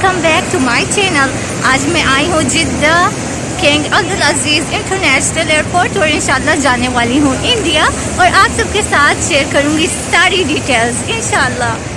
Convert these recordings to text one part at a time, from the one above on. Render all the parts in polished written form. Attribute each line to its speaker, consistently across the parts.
Speaker 1: Welcome back to my channel. आज मैं आई हूँ Jeddah King Abdul Aziz international airport और इंशाल्लाह जाने वाली हूँ इंडिया, और आप सबके साथ शेयर करूँगी सारी डिटेल्स इंशाल्लाह।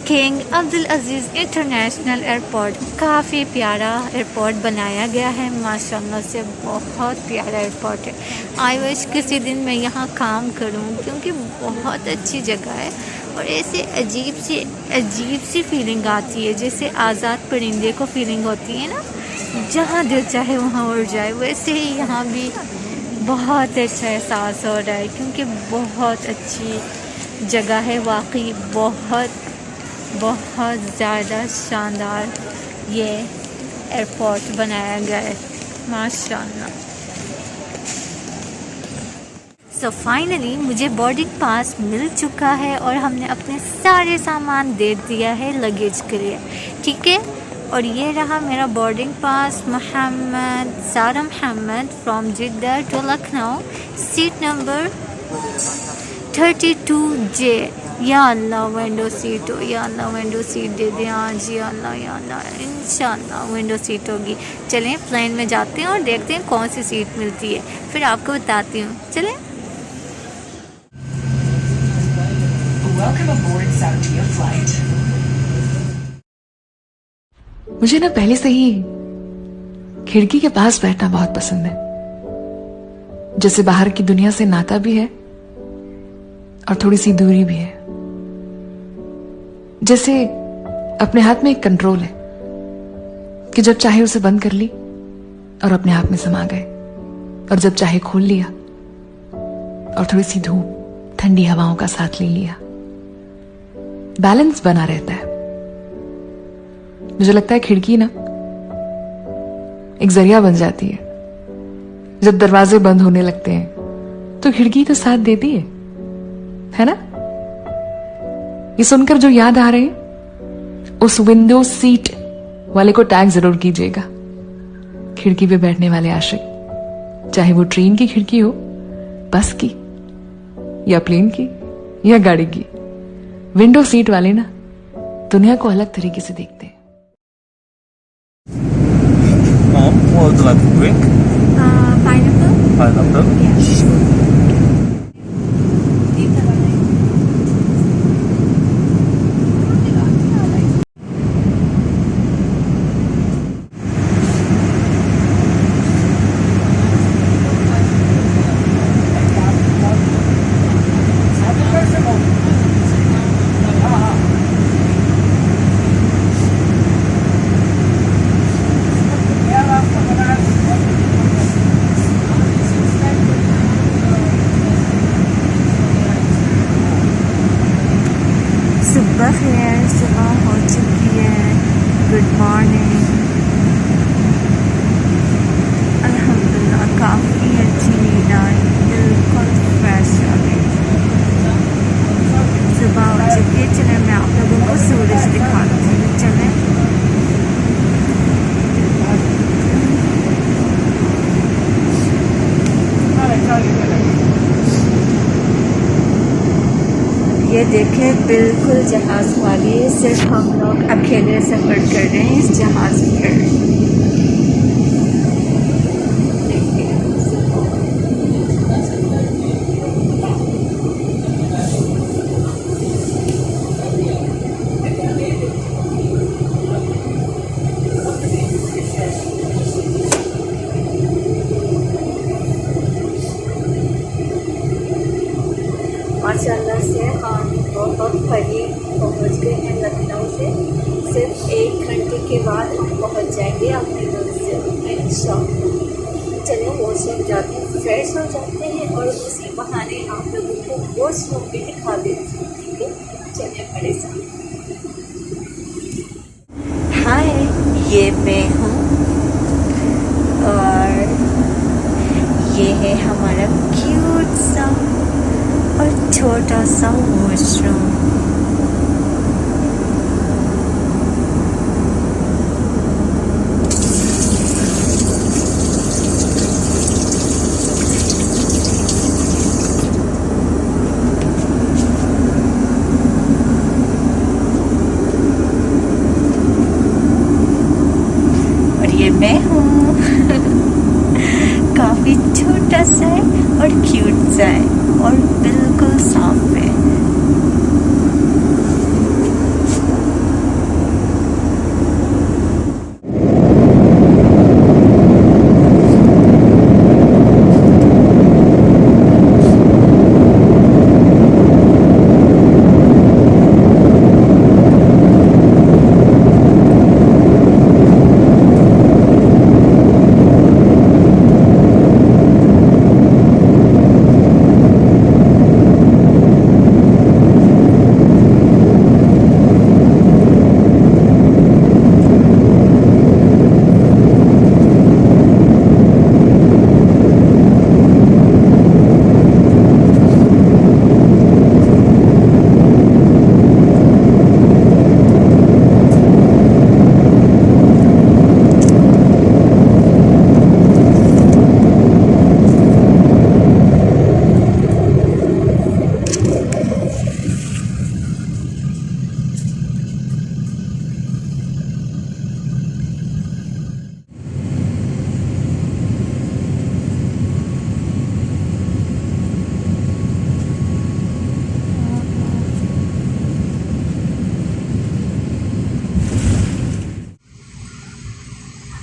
Speaker 1: King Abdul Aziz international airport काफ़ी प्यारा एयरपोर्ट बनाया गया है, माशाल्लाह से बहुत प्यारा एयरपोर्ट है। आई विश किसी दिन मैं यहाँ काम करूँ क्योंकि बहुत अच्छी जगह है और ऐसे अजीब सी फीलिंग आती है, जैसे आज़ाद परिंदे को फीलिंग होती है ना, जहाँ दिल चाहे वहाँ उड़ जाए, वैसे ही यहाँ भी बहुत अच्छा एहसास हो रहा है क्योंकि बहुत अच्छी जगह है। वाकई बहुत ज़्यादा शानदार ये एयरपोर्ट बनाया गया है, माशाल्लाह। सो फाइनली मुझे बोर्डिंग पास मिल चुका है और हमने अपने सारे सामान दे दिया है लगेज के लिए, ठीक है। और ये रहा मेरा boarding pass, Sara Mohammed from Jeddah to Lucknow, seat number 32J। या अल्लाह विंडो सीट हो, या अल्लाह विंडो सीट दे दे आज, या अल्लाह इंशाल्लाह विंडो सीट होगी। चलें प्लेन में जाते हैं और देखते हैं कौन सी सीट मिलती है, फिर आपको बताती हूँ। चलें।
Speaker 2: मुझे ना पहले से ही खिड़की के पास बैठना बहुत पसंद है, जैसे बाहर की दुनिया से नाता भी है और थोड़ी सी दूरी भी है। जैसे अपने हाथ में एक कंट्रोल है कि जब चाहे उसे बंद कर ली और अपने आप में समा गए, और जब चाहे खोल लिया और थोड़ी सी धूप ठंडी हवाओं का साथ ले लिया। बैलेंस बना रहता है। मुझे लगता है खिड़की ना एक जरिया बन जाती है। जब दरवाजे बंद होने लगते हैं तो खिड़की तो साथ देती है ना। ये सुनकर जो याद आ रहे हैं, उस विंडो सीट वाले को टैग जरूर कीजिएगा। खिड़की पे बैठने वाले आशिक, चाहे वो ट्रेन की खिड़की हो, बस की या प्लेन की या गाड़ी की, विंडो सीट वाले ना दुनिया को अलग तरीके से देखते हैं।
Speaker 3: Mom, what would you like to drink?
Speaker 1: Pineapple?
Speaker 3: Pineapple?
Speaker 1: Yeah. सुबह हो चुकी है। Good morning. अल्हम्दुलिल्लाह काफ़ी अच्छी नींद आई, बिल्कुल फ्रेश आ गई। सुबह हो चुकी है। चले मैं आप लोगों को सूरज दिखाती हूँ। चलें। ये देखें, बिल्कुल जहाज़ वाली, सिर्फ हम लोग अकेले सफ़र कर रहे हैं इस जहाज़ पर। माशाल्लाह से हम बहुत करीब पहुंच गए हैं लखनऊ से। सिर्फ 1 घंटे के बाद हम पहुंच जाएंगे अपने मंजिल में इंशाअल्लाह। चलिए वॉशरूम जाते हैं, फ्रेश हो जाते हैं और उसी बहाने आप लोगों को वॉशरूम भी दिखा देती हूँ। ठीक है, चलिए मेरे साथ। हाय, ये मैं हूँ और ये है हमारा क्यूट सा और छोटा सा वॉशरूम। और ये मैं हूँ काफ़ी छोटा सा है और क्यूट सा है और बिल्कुल साफ है।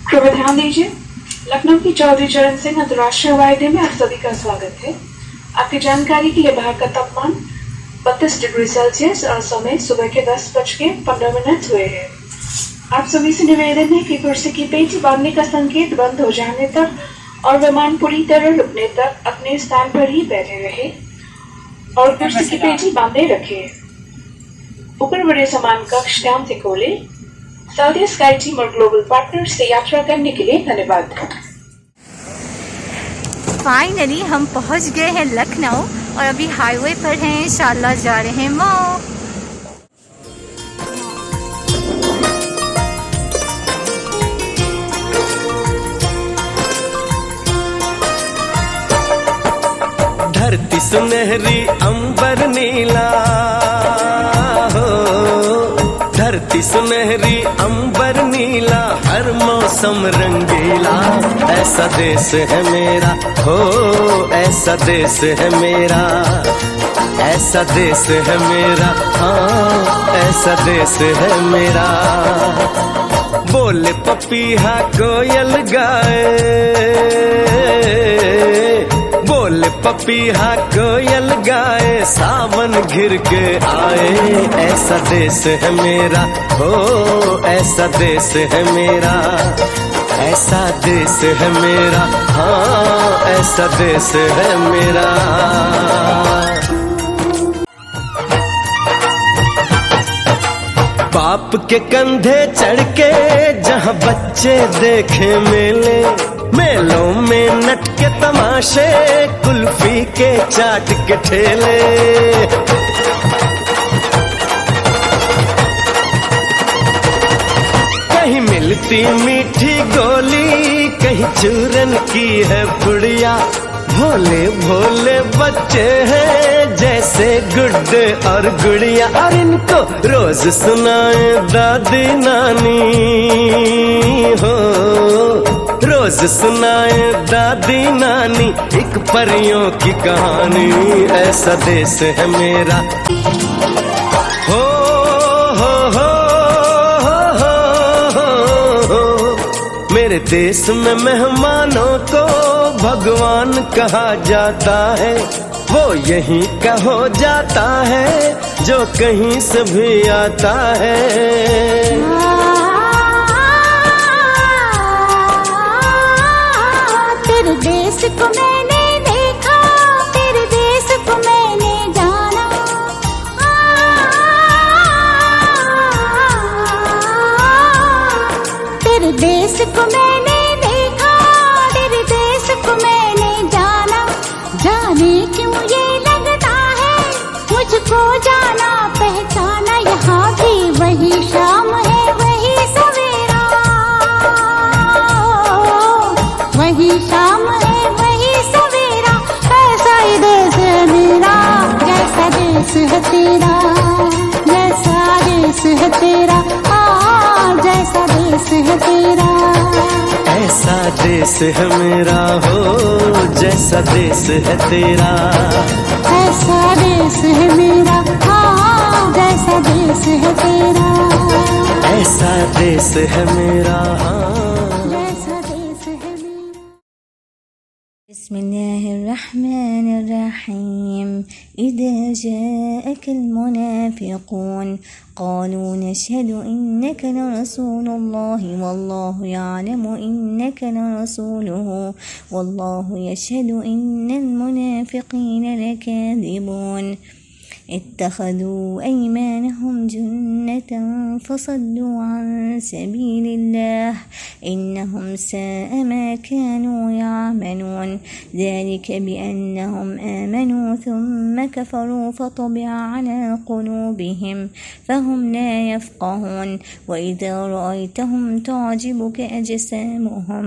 Speaker 2: कृपया ध्यान दीजिए, लखनऊ की चौधरी चरण सिंह अंतर्राष्ट्रीय हवाई अड्डे में आप सभी का स्वागत है। आपकी जानकारी के लिए बाहर का तापमान 32 डिग्री सेल्सियस और समय सुबह के 10:15 हुए हैं। आप सभी से निवेदन है कि कुर्सी की पेटी बांधने का संकेत बंद हो जाने तक और विमान पूरी तरह रुकने तक अपने स्थान पर ही बैठे रहे और कुर्सी की पेटी बांधे रखे। ऊपर बड़े सामान कक्ष ध्यान से खोले। सऊदी स्काई टीम और ग्लोबल पार्टनर से यात्रा करने के लिए धन्यवाद।
Speaker 1: फाइनली हम पहुंच गए हैं लखनऊ और अभी हाईवे पर हैं, इंशाल्लाह जा रहे हैं मऊ।
Speaker 4: धरती सुनहरी अंबर नीला हो, धरती सुनहरी अंबर नीला, हर मौसम रंगीला। ऐसा देश है मेरा हो, ऐसा देश है मेरा, ऐसा देश है मेरा, हाँ ऐसा देश है मेरा। बोले पपीहा कोयल गाए, बोले पपीहा कोयल गाए, सावन घिर के आए। ऐसा देश है मेरा हो, ऐसा देश है मेरा, ऐसा देश है मेरा, हाँ ऐसा देश है मेरा। बाप के कंधे चढ़ के जहाँ बच्चे देखे मेले, मेलों में नट के तमाशे, कुल्फी के चाट के ठेले। कहीं मिलती मीठी गोली, कहीं चूरन की है पुड़िया। भोले भोले बच्चे हैं जैसे गुड्डे और गुड़िया, और इनको रोज सुनाए दादी नानी हो, रोज सुनाए दादी नानी एक परियों की कहानी। ऐसा देश है मेरा हो, हो, हो, हो, हो, हो। मेरे देश में मेहमानों को भगवान कहा जाता है वो यहीं का हो जाता है जो कहीं से भी आता है।
Speaker 5: तेरे देश को मैंने देखा, तेरे देश को मैंने जाना, तेरे देश को मैंने देखा, तेरे देश को मैंने जाना। जाने क्यों ये लगता है मुझको जाना पहचाना, यहाँ भी वही शाम है वही सवेरा, वही शाम है वही सवेरा। ऐसा ही देश है मेरा, जैसा देश है तेरा, जैसा देश है तेरा, जैसा देश है तेरा।
Speaker 4: ऐसा देश है मेरा हो जैसा देश है तेरा,
Speaker 5: ऐसा देश है मेरा, जैसा देश है तेरा,
Speaker 4: ऐसा देश है मेरा
Speaker 5: जैसा देश है मेरा।
Speaker 1: बिस्मिल्लाहिर्रहमानिर्रहीम। इज़ा जाअकल मुनाफ़िक़ून क़ालू नशहदु इन्नका लरसूलुल्लाहि वल्लाहु यअलमु इन्नका लरसूलुहु वल्लाहु यशहदु इन्नल मुनाफ़िक़ीन लकाज़िबून। इत्तख़ज़ू अयमानहुम जुन्नतन फ़सद्दू अन सबीलिल्लाह इन्नहुम साअ मा कानू यअमलून। ज़ालिका बिअन्नहुम आमनू थुम्मा कफ़रू फ़तबिअ अला क़ुलूबिहिम फ़हुम ला यफ़क़हून। वइज़ा रअयतहुम तुअजिबुक अजसामुहुम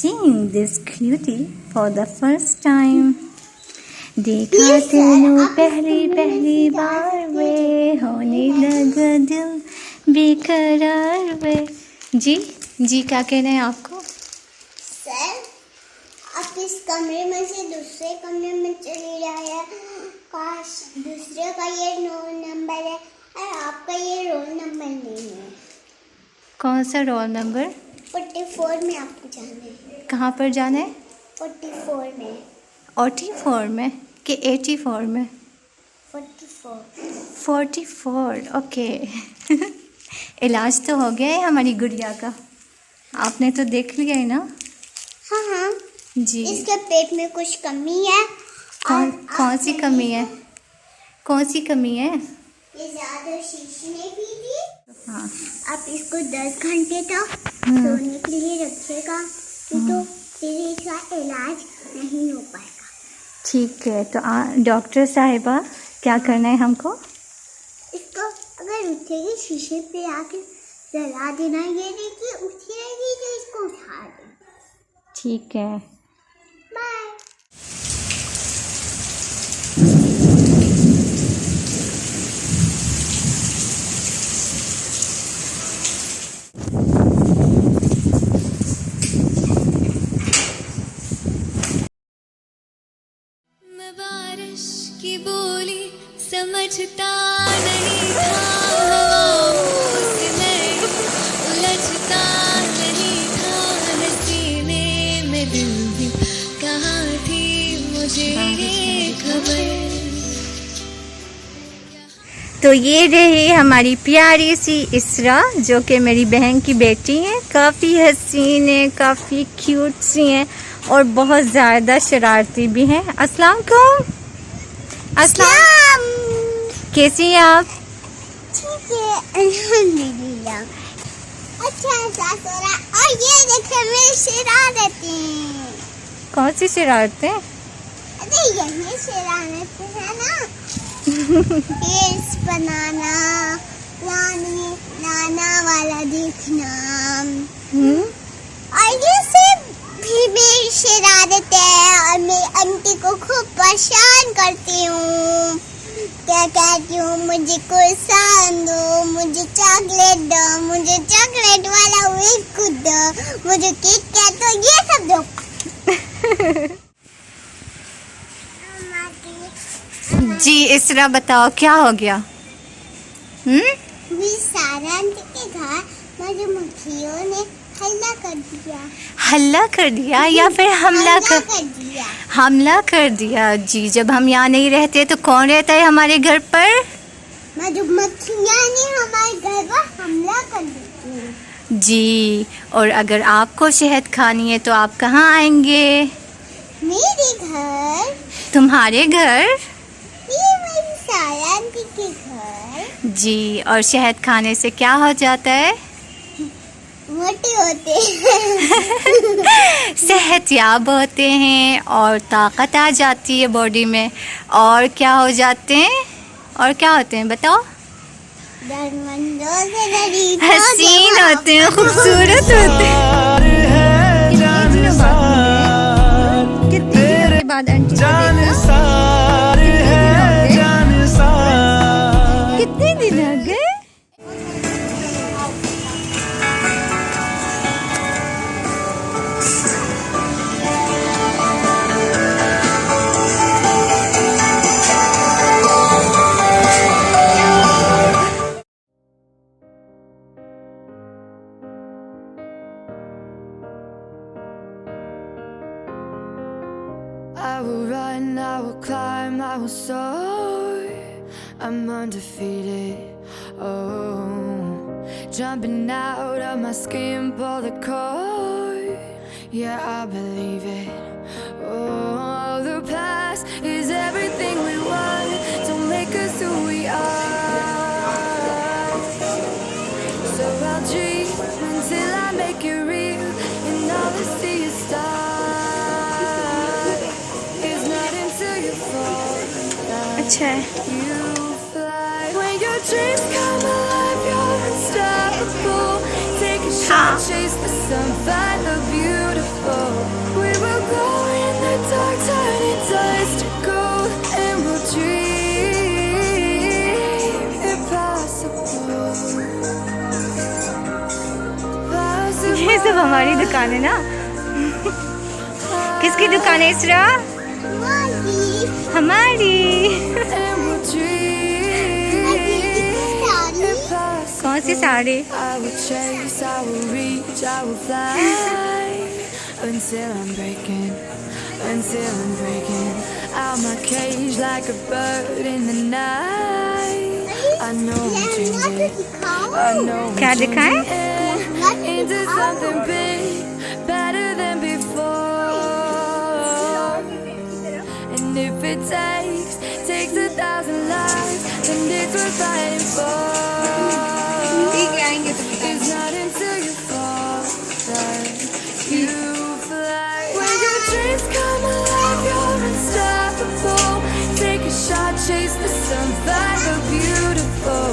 Speaker 1: Seeing this cutie for the first time, देखा तेनू पहली बार वे, होने लगा दिल बेकरार वे। जी क्या कहना है आपको?
Speaker 6: सर आप इस कमरे में से दूसरे कमरे में चले जाए, काश दूसरे का ये रोल नंबर है और आपका ये रोल नंबर नहीं है।
Speaker 1: कौन सा रोल नंबर?
Speaker 6: 44 में आपको जाना है।
Speaker 1: कहाँ पर जाना है?
Speaker 6: 44 में।
Speaker 1: 44 में कि 84 में? 44 ओके। इलाज तो हो गया है हमारी गुड़िया का, आपने तो देख लिया है ना?
Speaker 6: हाँ
Speaker 1: जी।
Speaker 6: इसके पेट में कुछ कमी है।
Speaker 1: कौन सी कमी है? कौन सी कमी है?
Speaker 6: ये ज़्यादा शीशी नहीं पी थी।
Speaker 1: हाँ।
Speaker 6: आप इसको 10 घंटे तक सोने के लिए रखिएगा, तो फिर इसका इलाज नहीं हो पाएगा।
Speaker 1: ठीक है, तो डॉक्टर साहिबा क्या करना है हमको?
Speaker 6: इसको अगर उठेगी शीशे पे आके जला देना, ये नहीं कि उठेगी तो इसको उठा दे।
Speaker 1: ठीक है,
Speaker 6: बाय।
Speaker 7: बारिश की बोली समझता नहीं था, हवाओं से मैं उलझता नहीं था, नसीने में दिल भी कहाँ थी मुझे ये खबर।
Speaker 1: तो ये रही हमारी प्यारी सी इसरा, जो कि मेरी बहन की बेटी है। काफ़ी हसीन है, काफ़ी क्यूट सी हैं और बहुत ज़्यादा शरारती भी हैं। अस्सलाम वालेकुम। अस्सलाम, कैसी हैं आप?
Speaker 6: ठीक है अल्हम्दुलिल्लाह। अच्छा एहसास हो रहा है। और ये देखिए मेरी शरारतें।
Speaker 1: कौन सी शरारतें?
Speaker 6: अरे यही शरारतें है ना। केस बनाना, नाना वाला देखना और ये सिर्फ भी मेरी शरारत है और मैं आंटी को खूब परेशान करती हूँ। क्या कहती हूँ, मुझे कुर्सान दो, मुझे चॉकलेट दो, मुझे चॉकलेट वाला बिस्कुट दो, मुझे किट कैट दो, ये सब दो।
Speaker 1: जी इसरा बताओ क्या हो गया?
Speaker 6: सारा आंटी के घर मधुमक्खियों ने हल्ला कर दिया।
Speaker 1: हल्ला कर दिया या फिर हमला कर
Speaker 6: दिया?
Speaker 1: हमला कर दिया। जी जब हम यहाँ नहीं रहते तो कौन रहता है हमारे घर पर?
Speaker 6: मधुमक्खियाँ ने हमारे घर पर हमला कर दिया।
Speaker 1: जी और अगर आपको शहद खानी है तो आप कहाँ आएंगे?
Speaker 6: मेरे घर।
Speaker 1: तुम्हारे घर?
Speaker 6: ये मेरी सारा आंटी के घर।
Speaker 1: जी और शहद खाने से क्या हो जाता है?
Speaker 6: मोटे होते हैं।
Speaker 1: सेहतयाब होते हैं और ताकत आ जाती है बॉडी में। और क्या हो जाते हैं? और क्या होते हैं बताओ? हसीन होते हैं, खूबसूरत होते हैं। कितने दिनों के बाद आंटी को देखा? कितने दिन हो गए?
Speaker 8: I will run, I will climb, I will soar. I'm undefeated. Oh, jumping out of my skin, pull the cord. Yeah, I believe it. Oh, the past is everything we want. Don't make us who we are. So I'll dream until I make it real, and all I see is stars.
Speaker 1: अच्छा है।
Speaker 8: When your dreams come alive, you're unstoppable. Take a shot, chase the sun, find the beautiful. We will go in the dark, turn it dust to gold, and we'll dream impossible.
Speaker 1: ये सब हमारी दुकान है ना? किसकी दुकान है इसरा? हमारी। कौन सी sari?
Speaker 8: I will chase, I will reach, I will fly until I'm breaking out my cage like a bird in the night. I know I'm changing, I know I'm
Speaker 1: क्या दिखाएं?
Speaker 8: changing into something big, better than before. And if it takes 1,000 lives, then it's worth fighting for. It's not until you fall that you fly. When your dreams come alive, you're unstoppable. Take a shot, chase the sun, find the beautiful.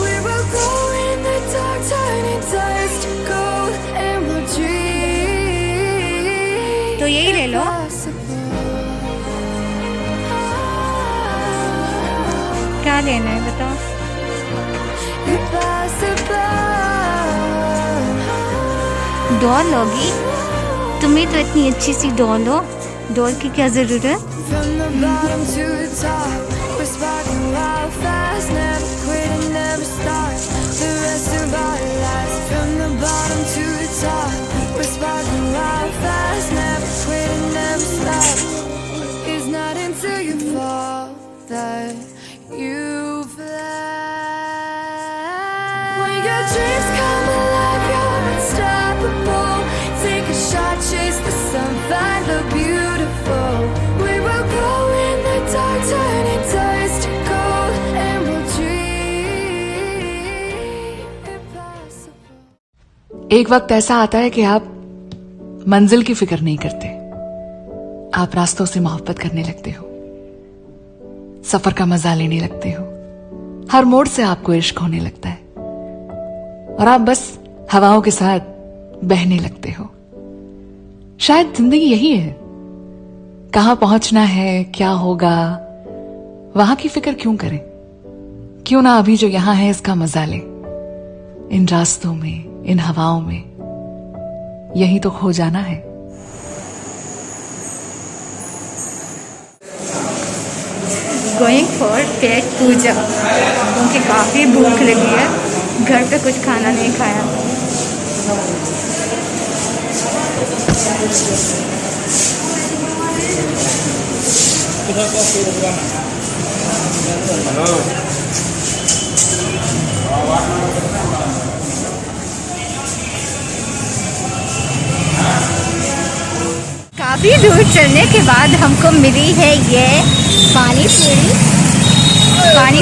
Speaker 8: We will go in the dark, turn it dust to gold, and we'll dream.
Speaker 1: तो यही ले लो। क्या लेना है बताओ? Doll लोगी? तुम्हें तो इतनी अच्छी सी डॉल हो, डॉल की क्या जरूरत?
Speaker 8: Dreams come alive, you're unstoppable. Take a shot, chase the sun, find the beautiful. We will go in the dark, turn it dust to gold, and we'll dream impossible.
Speaker 2: एक वक्त ऐसा आता है कि आप मंजिल की फिक्र नहीं करते, आप रास्तों से मोहब्बत करने लगते हो, सफर का मजा लेने लगते हो, हर मोड़ से आपको इश्क होने लगता है और आप बस हवाओं के साथ बहने लगते हो। शायद जिंदगी यही है, कहां पहुंचना है, क्या होगा, वहां की फिक्र क्यों करें। क्यों ना अभी जो यहां है इसका मजा ले, इन रास्तों में, इन हवाओं में, यही तो खो जाना है।
Speaker 1: गोइंग फॉर पेट पूजा, क्योंकि काफ़ी भूख लगी है, घर पे कुछ खाना नहीं खाया। काफ़ी दूर चलने के बाद हमको मिली है ये पानी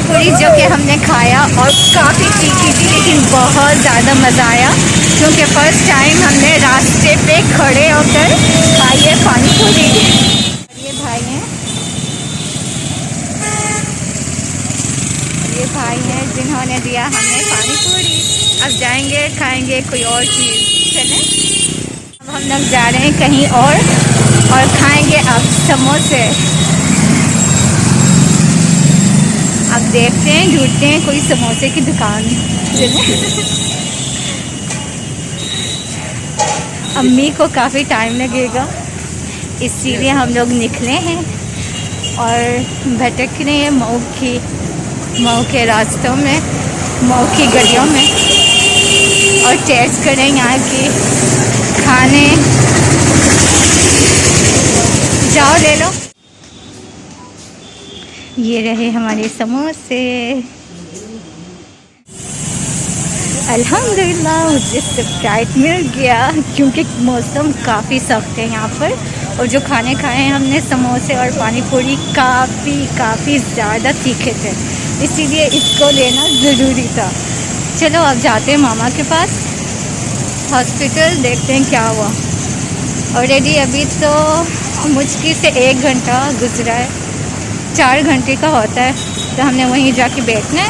Speaker 1: पूरी जो कि हमने खाया और काफ़ी तीखी थी, लेकिन बहुत ज़्यादा मज़ा आया, क्योंकि फर्स्ट टाइम हमने रास्ते पे खड़े होकर खाई है पानी पूरी। ये भाई हैं जिन्होंने दिया हमें पानी पूरी। अब जाएंगे खाएंगे कोई और चीज़। चलें, अब हम लोग जा रहे हैं कहीं और खाएंगे अब समोसे। अब देखते हैं, ढूंढते हैं कोई समोसे की दुकान। अम्मी को काफ़ी टाइम लगेगा, इसीलिए हम लोग निकले हैं और भटक रहे हैं मऊ के रास्तों में, मऊ की गलियों में, और टेस्ट करें यहाँ के खाने। जाओ ले लो। ये रहे हमारे समोसे। अल्हम्दुलिल्लाह मुझे स्प्राइट मिल गया, क्योंकि मौसम काफ़ी सख्त है यहाँ पर, और जो खाने खाए हैं हमने समोसे और पानी पूरी काफ़ी ज़्यादा तीखे थे, इसीलिए इसको लेना ज़रूरी था। चलो अब जाते हैं मामा के पास हॉस्पिटल, देखते हैं क्या हुआ। ऑलरेडी अभी तो मुश्किल से 1 घंटा गुजरा है, 4 घंटे का होता है, तो हमने वहीं जाके बैठना है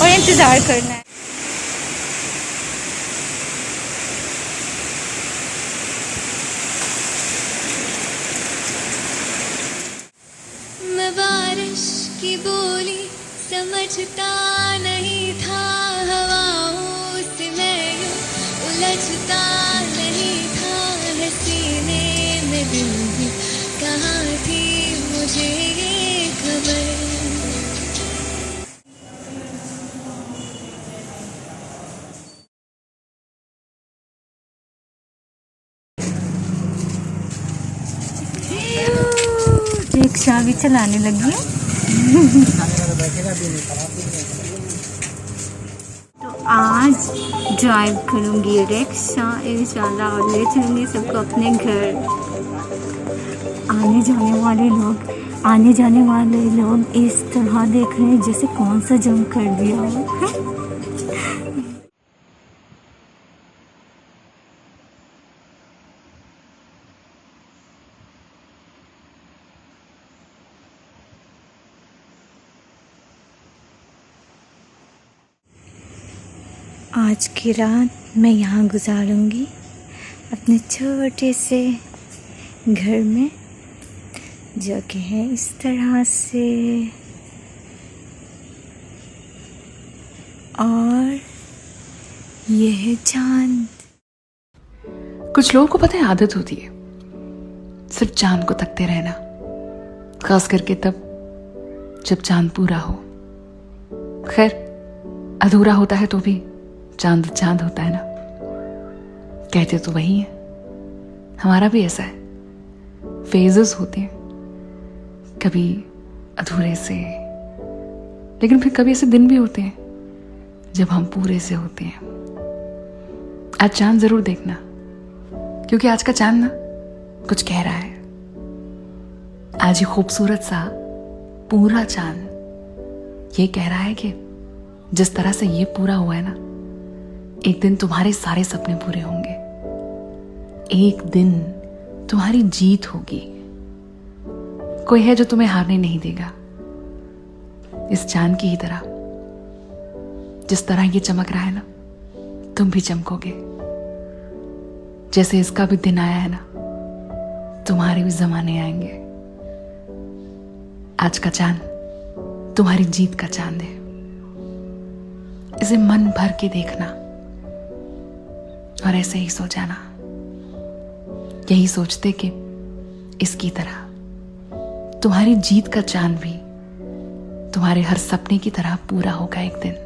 Speaker 1: और इंतज़ार करना है।
Speaker 7: मैं बारिश की बोली समझता नहीं था, हवाओं से मैं यूं उलझता नहीं था, सीने में दिल भी कहाँ थी मुझे ये खबर।
Speaker 1: रिक्शा भी चलाने लगी है। तो आज ड्राइव करूँगी रिक्शा इंशाल्लाह, और ले चलूँगी सबको अपने घर। आने जाने वाले लोग इस तरह देख रहे हैं जैसे कौन सा जंग कर दिया हो। आज की रात मैं यहाँ गुजारूंगी अपने छोटे से घर में, जो कि है इस तरह से, और ये है चांद।
Speaker 2: कुछ लोगों को पता है आदत होती है सिर्फ चांद को तकते रहना, खास करके तब जब चांद पूरा हो। खैर अधूरा होता है तो भी चांद चांद होता है ना, कहते तो वही है। हमारा भी ऐसा है, फेजेस होते हैं, कभी अधूरे से, लेकिन फिर कभी ऐसे दिन भी होते हैं जब हम पूरे से होते हैं। आज चांद जरूर देखना, क्योंकि आज का चांद ना कुछ कह रहा है। आज ये खूबसूरत सा पूरा चांद ये कह रहा है कि जिस तरह से ये पूरा हुआ है ना, एक दिन तुम्हारे सारे सपने पूरे होंगे, एक दिन तुम्हारी जीत होगी। कोई है जो तुम्हें हारने नहीं देगा, इस चांद की ही तरह। जिस तरह ये चमक रहा है ना, तुम भी चमकोगे। जैसे इसका भी दिन आया है ना, तुम्हारे भी जमाने आएंगे। आज का चांद तुम्हारी जीत का चांद है। इसे मन भर के देखना और ऐसे ही सो जाना, यही सोचते कि इसकी तरह तुम्हारी जीत का चांद भी तुम्हारे हर सपने की तरह पूरा होगा एक दिन।